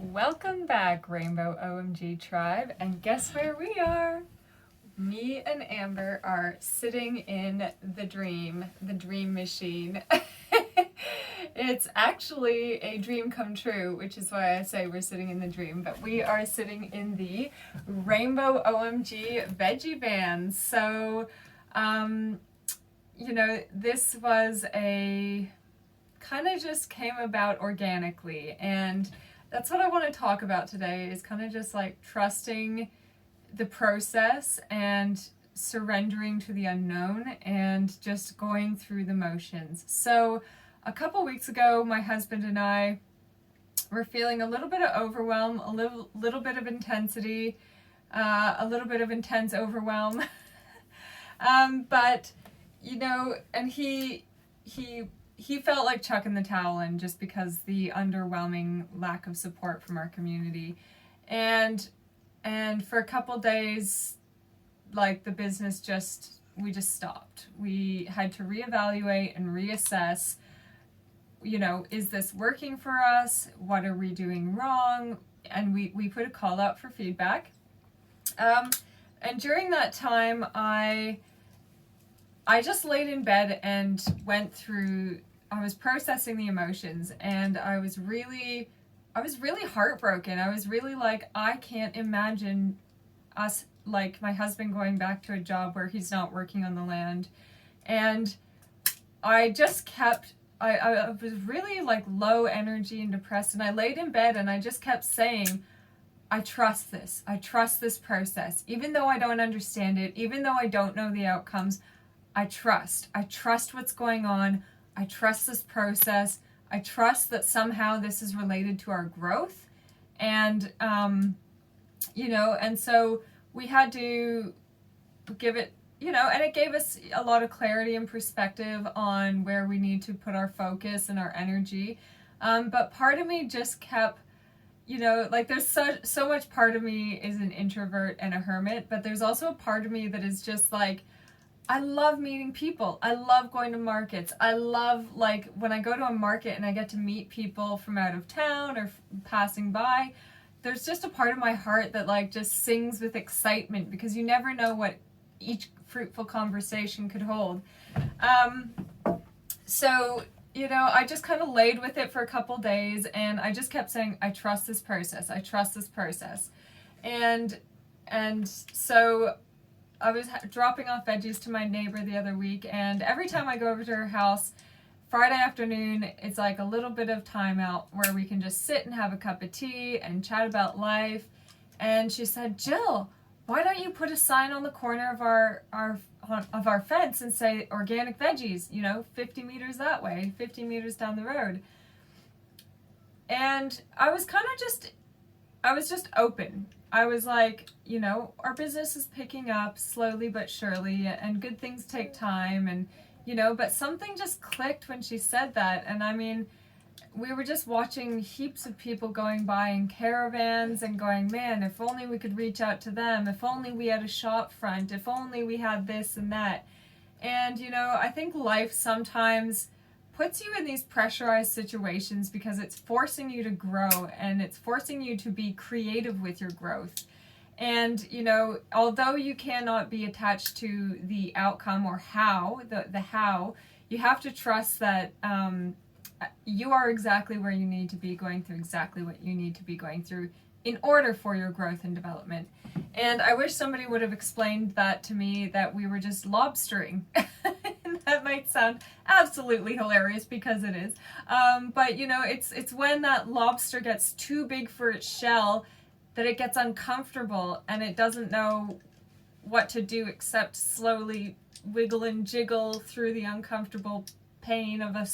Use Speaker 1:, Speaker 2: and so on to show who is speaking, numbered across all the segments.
Speaker 1: Welcome back, Rainbow OMG Tribe, and guess where we are? Me and Amber are sitting in the dream machine. It's actually a dream come true, which is why I say we're sitting in the dream, but we are sitting in the Rainbow OMG Veggie van. So, this was a kind of just came about organically, and that's what I want to talk about today is kind of just like trusting the process and surrendering to the unknown and just going through the motions. So a couple weeks ago, my husband and I were feeling a little bit of overwhelm, a little bit of intensity, a little bit of intense overwhelm. But and he felt like chucking the towel in just because the underwhelming lack of support from our community. And for a couple days, like the business we just stopped. We had to reevaluate and reassess, is this working for us? What are we doing wrong? And we put a call out for feedback. And during that time, I just laid in bed and I was processing the emotions, and I was really heartbroken. I was really like, I can't imagine us, like my husband going back to a job where he's not working on the land. And I just kept, I was really like low energy and depressed, and I laid in bed and I just kept saying, I trust this process. Even though I don't understand it, even though I don't know the outcomes, I trust what's going on. I trust this process. I trust that somehow this is related to our growth. And, and so we had to give it, and it gave us a lot of clarity and perspective on where we need to put our focus and our energy. But part of me just kept, there's so much part of me is an introvert and a hermit, but there's also a part of me that is just like, I love meeting people. I love going to markets. I love, like, when I go to a market and I get to meet people from out of town or passing by, there's just a part of my heart that, like, just sings with excitement because you never know what each fruitful conversation could hold. So, I just kind of laid with it for a couple days, and I just kept saying, I trust this process. I trust this process. And so I was dropping off veggies to my neighbor the other week, and every time I go over to her house, Friday afternoon, it's like a little bit of time out where we can just sit and have a cup of tea and chat about life. And she said, Jill, why don't you put a sign on the corner of our fence and say organic veggies, 50 meters that way, 50 meters down the road. And I was just open. I was like, our business is picking up slowly but surely, and good things take time, and, but something just clicked when she said that. And I mean, we were just watching heaps of people going by in caravans and going, man, if only we could reach out to them, if only we had a shop front, if only we had this and that. And, I think life sometimes puts you in these pressurized situations because it's forcing you to grow, and it's forcing you to be creative with your growth. And, although you cannot be attached to the outcome or how, the how, you have to trust that you are exactly where you need to be, going through exactly what you need to be going through in order for your growth and development. And I wish somebody would have explained that to me, that we were just lobstering. That might sound absolutely hilarious because it is. But it's when that lobster gets too big for its shell that it gets uncomfortable and it doesn't know what to do except slowly wiggle and jiggle through the uncomfortable pain of a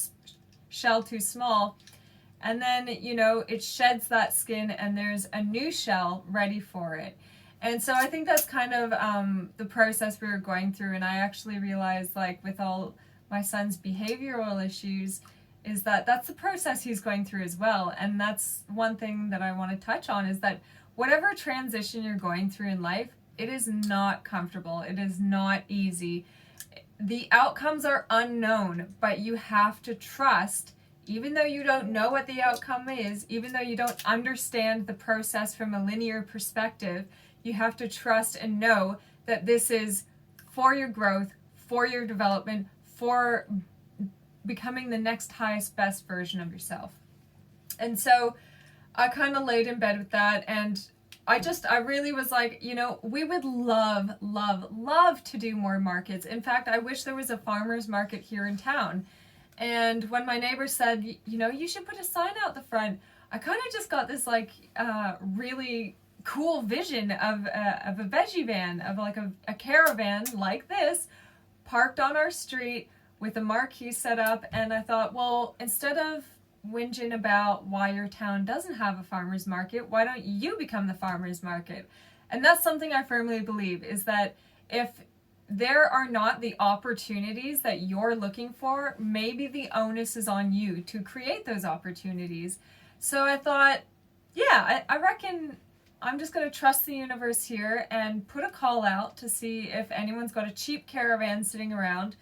Speaker 1: shell too small. And then, it sheds that skin and there's a new shell ready for it. And so I think that's kind of the process we were going through. And I actually realized, like, with all my son's behavioral issues, is that that's the process he's going through as well. And that's one thing that I want to touch on, is that whatever transition you're going through in life, it is not comfortable. It is not easy. The outcomes are unknown, but you have to trust even though you don't know what the outcome is, even though you don't understand the process from a linear perspective, you have to trust and know that this is for your growth, for your development, for becoming the next highest, best version of yourself. And so I kind of laid in bed with that, and I really was like, you know, we would love, love, love to do more markets. In fact, I wish there was a farmer's market here in town. And when my neighbor said, you know, you should put a sign out the front, I kind of just got this like really cool vision of a veggie van, of like a caravan like this, parked on our street with a marquee set up. And I thought, well, instead of whinging about why your town doesn't have a farmer's market, why don't you become the farmer's market? And that's something I firmly believe, is that if there are not the opportunities that you're looking for, maybe the onus is on you to create those opportunities. So I thought, yeah, I reckon I'm just going to trust the universe here and put a call out to see if anyone's got a cheap caravan sitting around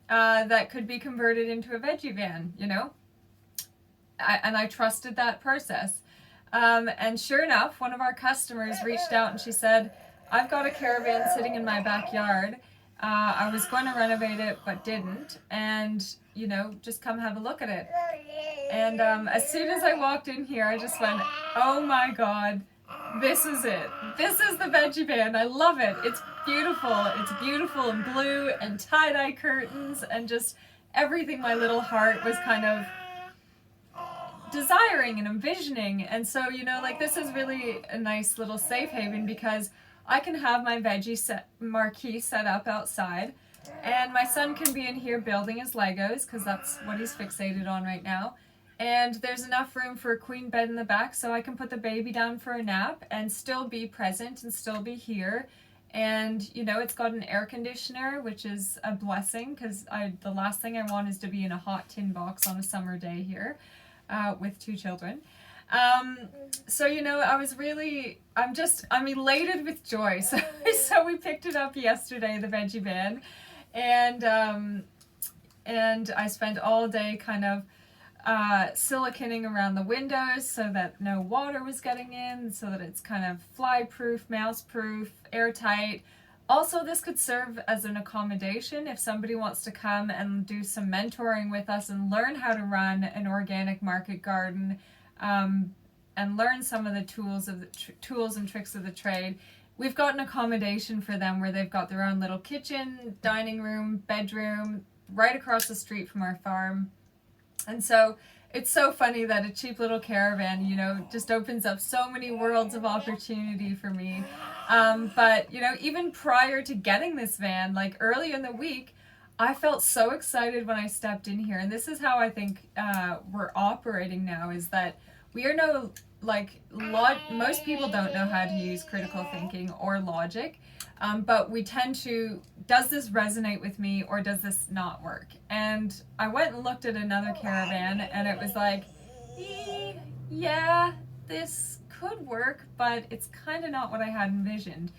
Speaker 1: that could be converted into a veggie van, you know? And I trusted that process. And sure enough, one of our customers reached out and she said, I've got a caravan sitting in my backyard. I was going to renovate it, but didn't. And, you know, just come have a look at it. And as soon as I walked in here, I just went, oh my God, this is it. This is the veggie van. I love it. It's beautiful. It's beautiful in blue and tie-dye curtains and just everything my little heart was kind of desiring and envisioning. And so, you know, like, this is really a nice little safe haven because I can have my veggie marquee set up outside, and my son can be in here building his Legos because that's what he's fixated on right now. And there's enough room for a queen bed in the back so I can put the baby down for a nap and still be present and still be here. And, you know, it's got an air conditioner, which is a blessing because the last thing I want is to be in a hot tin box on a summer day here. With 2 children. So, you know, I'm elated with joy. So we picked it up yesterday, the veggie van, and I spent all day kind of siliconing around the windows so that no water was getting in, so that it's kind of fly-proof, mouse-proof, airtight. Also, this could serve as an accommodation if somebody wants to come and do some mentoring with us and learn how to run an organic market garden, and learn some of the tools and tricks of the trade. We've got an accommodation for them where they've got their own little kitchen, dining room, bedroom, right across the street from our farm. And so it's so funny that a cheap little caravan, you know, just opens up so many worlds of opportunity for me. But, you know, even prior to getting this van, like early in the week, I felt so excited when I stepped in here. And this is how I think we're operating now, is that we are no, like, most people don't know how to use critical thinking or logic. But we tend to, does this resonate with me or does this not work? And I went and looked at another caravan and it was like, yeah, this could work, but it's kind of not what I had envisioned.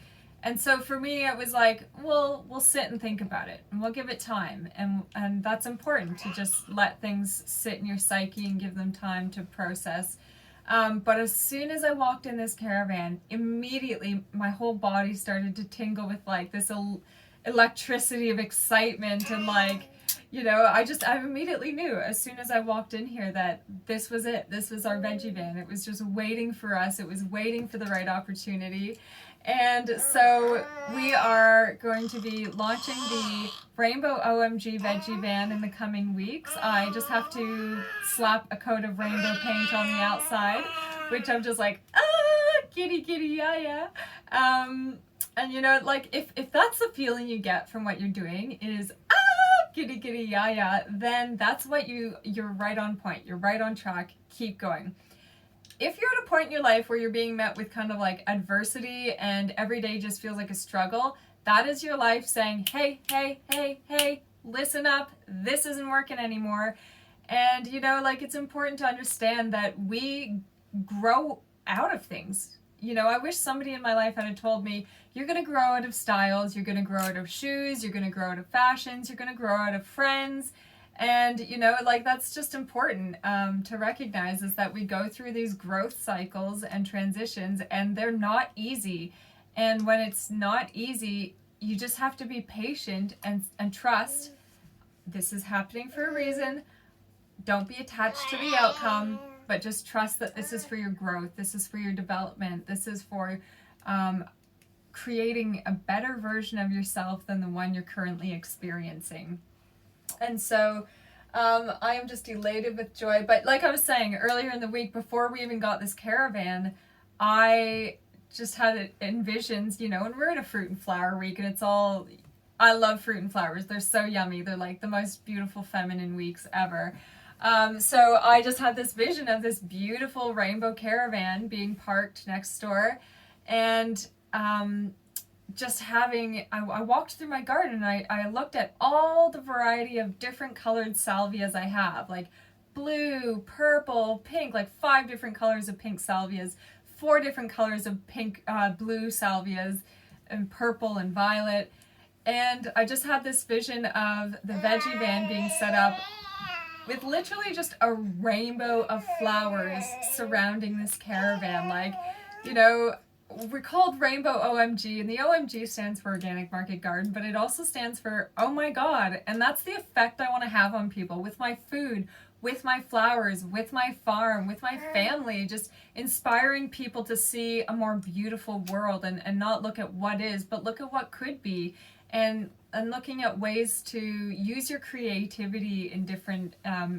Speaker 1: And so for me, it was like, well, we'll sit and think about it and we'll give it time. And that's important, to just let things sit in your psyche and give them time to process. But as soon as I walked in this caravan, immediately my whole body started to tingle with like this electricity of excitement, and like, you know, I immediately knew as soon as I walked in here that this was it. This was our veggie van. It was just waiting for us. It was waiting for the right opportunity. And so we are going to be launching the Rainbow OMG Veggie Van in the coming weeks. I just have to slap a coat of rainbow paint on the outside, which I'm just like, kitty, yeah. And you know, like, if that's the feeling you get from what you're doing is, kitty, yeah, then that's what you're right on point. You're right on track. Keep going. If you're at a point in your life where you're being met with kind of like adversity and every day just feels like a struggle, that is your life saying, hey, listen up. This isn't working anymore. And, you know, like, it's important to understand that we grow out of things. You know, I wish somebody in my life had told me, you're going to grow out of styles, you're going to grow out of shoes, you're going to grow out of fashions, you're going to grow out of friends. And, like, that's just important to recognize, is that we go through these growth cycles and transitions, and they're not easy. And when it's not easy, you just have to be patient and trust this is happening for a reason. Don't be attached to the outcome, but just trust that this is for your growth. This is for your development. This is for creating a better version of yourself than the one you're currently experiencing. And so I am just elated with joy. But like I was saying earlier in the week, before we even got this caravan, I just had it envisions, and we're in a fruit and flower week, and it's all, I love fruit and flowers. They're so yummy. They're like the most beautiful feminine weeks ever. So I just had this vision of this beautiful rainbow caravan being parked next door, and just having, I walked through my garden, and I looked at all the variety of different colored salvias I have, like blue, purple, pink, like 5 different colors of pink salvias, 4 different colors of pink, blue salvias, and purple and violet. And I just had this vision of the Veggie van being set up with literally just a rainbow of flowers surrounding this caravan. Like, we're called Rainbow OMG, and the OMG stands for Organic Market Garden, but it also stands for oh my god. And that's the effect I want to have on people with my food, with my flowers, with my farm, with my family, just inspiring people to see a more beautiful world, and not look at what is, but look at what could be, and looking at ways to use your creativity in different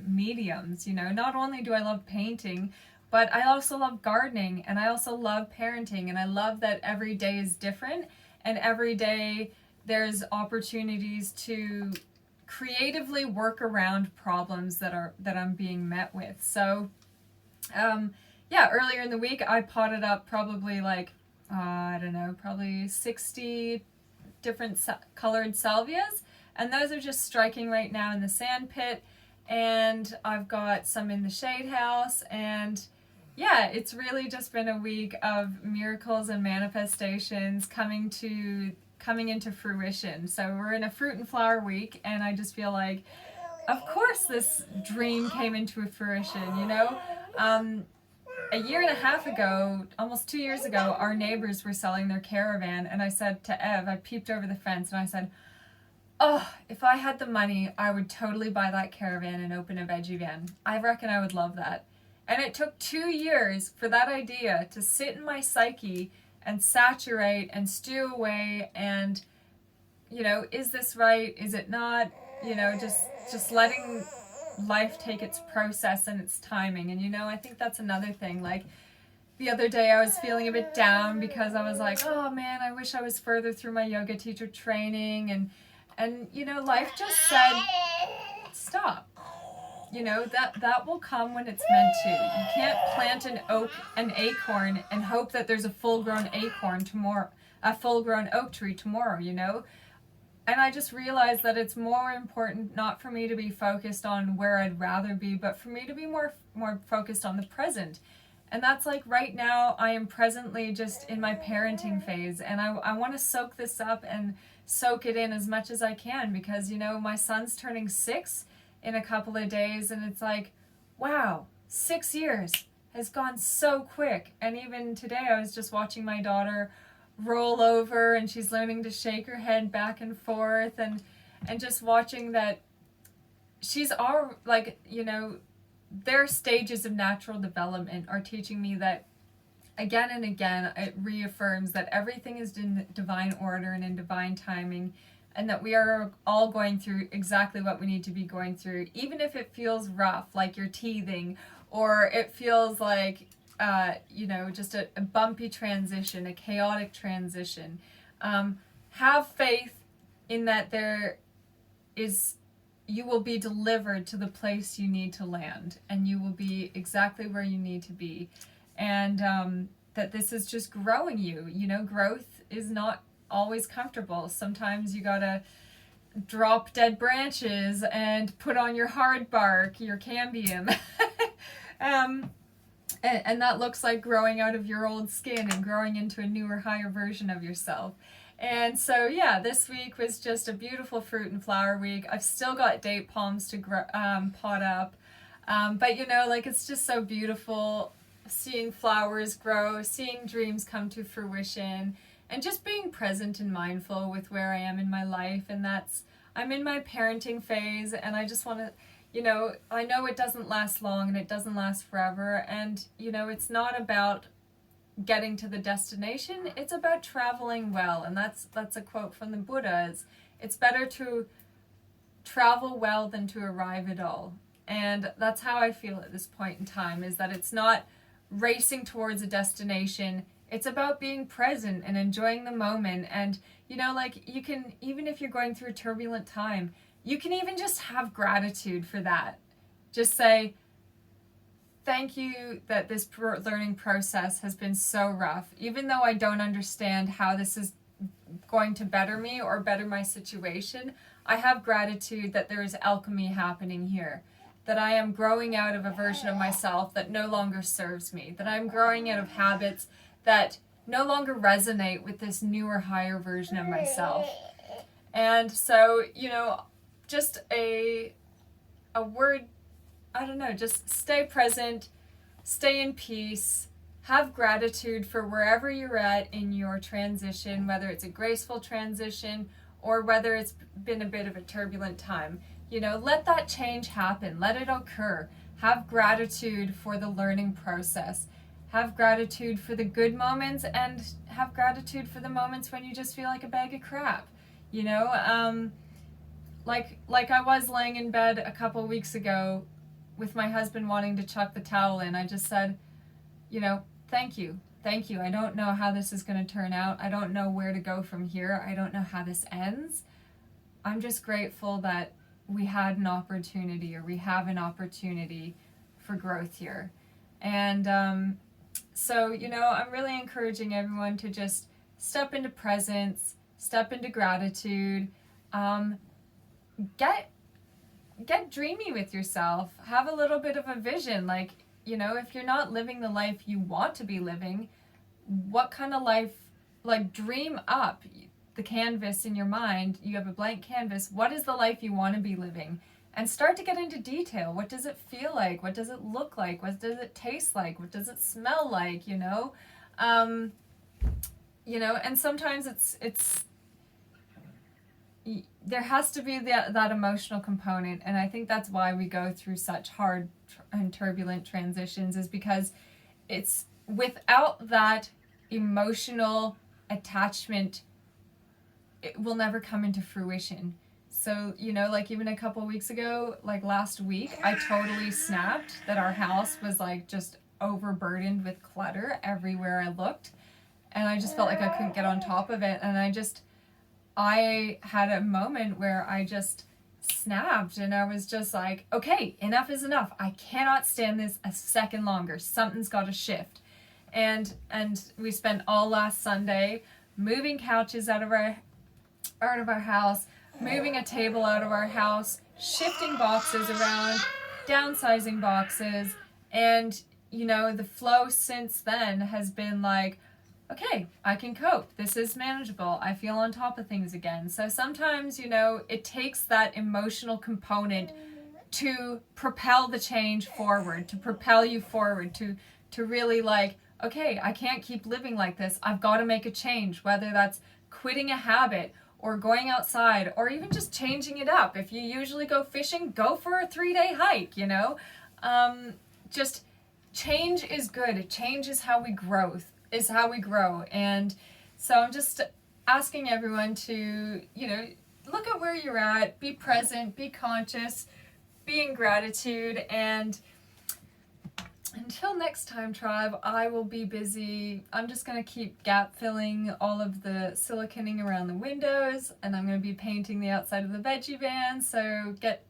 Speaker 1: mediums. Not only do I love painting, but I also love gardening, and I also love parenting, and I love that every day is different, and every day there's opportunities to creatively work around problems that I'm being met with. So earlier in the week I potted up probably like probably 60 different colored salvias, and those are just striking right now in the sand pit, and I've got some in the shade house. And it's really just been a week of miracles and manifestations coming into fruition. So we're in a fruit and flower week, and I just feel like, of course this dream came into fruition. A year and a half ago, almost 2 years ago, our neighbors were selling their caravan, and I said to Ev, I peeped over the fence and I said, oh, if I had the money, I would totally buy that caravan and open a Veggie van. I reckon I would love that. And it took 2 years for that idea to sit in my psyche and saturate and stew away, and is this right, is it not, just letting life take its process and its timing. And I think that's another thing. Like the other day I was feeling a bit down because I was like, oh man, I wish I was further through my yoga teacher training, and life just said stop. That will come when it's meant to. You can't plant an acorn and hope that there's a full-grown acorn tomorrow, a full-grown oak tree tomorrow, And I just realized that it's more important not for me to be focused on where I'd rather be, but for me to be more focused on the present. And that's like right now I am presently just in my parenting phase, and I want to soak this up and soak it in as much as I can, because my son's turning 6 in a couple of days, and it's like, wow, 6 years has gone so quick. And even today I was just watching my daughter roll over, and she's learning to shake her head back and forth, and just watching that she's all like, their stages of natural development are teaching me that again and again. It reaffirms that everything is in divine order and in divine timing, and that we are all going through exactly what we need to be going through, even if it feels rough, like you're teething, or it feels like just a bumpy transition, a chaotic transition. Have faith in that you will be delivered to the place you need to land, and you will be exactly where you need to be. And that this is just growing you. Growth is not always comfortable. Sometimes you gotta drop dead branches and put on your hard bark, your cambium. And that looks like growing out of your old skin and growing into a newer, higher version of yourself. And so, yeah, this week was just a beautiful fruit and flower week. I've still got date palms to pot up. But, you know, like, it's just so beautiful seeing flowers grow, seeing dreams come to fruition, and just being present and mindful with where I am in my life. And I'm in my parenting phase, and I just want to, you know, I know it doesn't last long and it doesn't last forever. And, you know, it's not about getting to the destination, it's about traveling well. And that's a quote from the Buddha. It's better to travel well than to arrive at all. And that's how I feel at this point in time, is that it's not racing towards a destination. It's about being present and enjoying the moment. And, you know, like, you can, even if you're going through a turbulent time, you can even just have gratitude for that. Just say, thank you that this learning process has been so rough. Even though I don't understand how this is going to better me or better my situation, I have gratitude that there is alchemy happening here. That I am growing out of a version of myself that no longer serves me. That I'm growing out of habits that no longer resonate with this newer, higher version of myself. And so, you know, just a word, I don't know, just stay present, stay in peace, have gratitude for wherever you're at in your transition, whether it's a graceful transition or whether it's been a bit of a turbulent time. You know, let that change happen. Let it occur. Have gratitude for the learning process. Have gratitude for the good moments, and have gratitude for the moments when you just feel like a bag of crap. You know, like I was laying in bed a couple weeks ago with my husband wanting to chuck the towel in. I just said, you know, thank you. Thank you. I don't know how this is going to turn out. I don't know where to go from here. I don't know how this ends. I'm just grateful that we had an opportunity, or we have an opportunity for growth here. And so, you know, I'm really encouraging everyone to just step into presence, step into gratitude, get dreamy with yourself, have a little bit of a vision. Like, you know, if you're not living the life you want to be living, what kind of life, like, dream up the canvas in your mind. You have a blank canvas. What is the life you want to be living? And start to get into detail. What does it feel like? What does it look like? What does it taste like? What does it smell like? You know, and sometimes it's there has to be that emotional component. And I think that's why we go through such hard and turbulent transitions, is because it's without that emotional attachment, it will never come into fruition. So, you know, like, even a couple weeks ago, like last week, I totally snapped that our house was like just overburdened with clutter everywhere I looked. And I just felt like I couldn't get on top of it. And I had a moment where I just snapped, and I was just like, okay, enough is enough. I cannot stand this a second longer. Something's got to shift. And we spent all last Sunday moving couches out of our house, moving a table out of our house, shifting boxes around, downsizing boxes. And, you know, the flow since then has been like, okay, I can cope. This is manageable. I feel on top of things again. So sometimes, you know, it takes that emotional component to propel the change forward, to propel you forward, to really, like, okay, I can't keep living like this. I've got to make a change, whether that's quitting a habit or going outside, or even just changing it up. If you usually go fishing, go for a 3-day hike, you know? Just change is good. Change is how we grow. And so I'm just asking everyone to, you know, look at where you're at, be present, be conscious, be in gratitude, and until next time, tribe, I will be busy. I'm just going to keep gap filling all of the siliconing around the windows, and I'm going to be painting the outside of the Veggie van, so get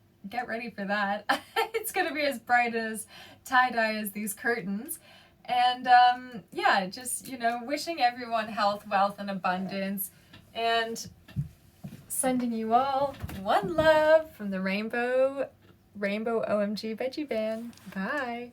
Speaker 1: ready for that. It's going to be as bright as tie-dye as these curtains. And yeah, just, you know, wishing everyone health, wealth, and abundance, and sending you all one love from the Rainbow OMG Veggie Van. Bye.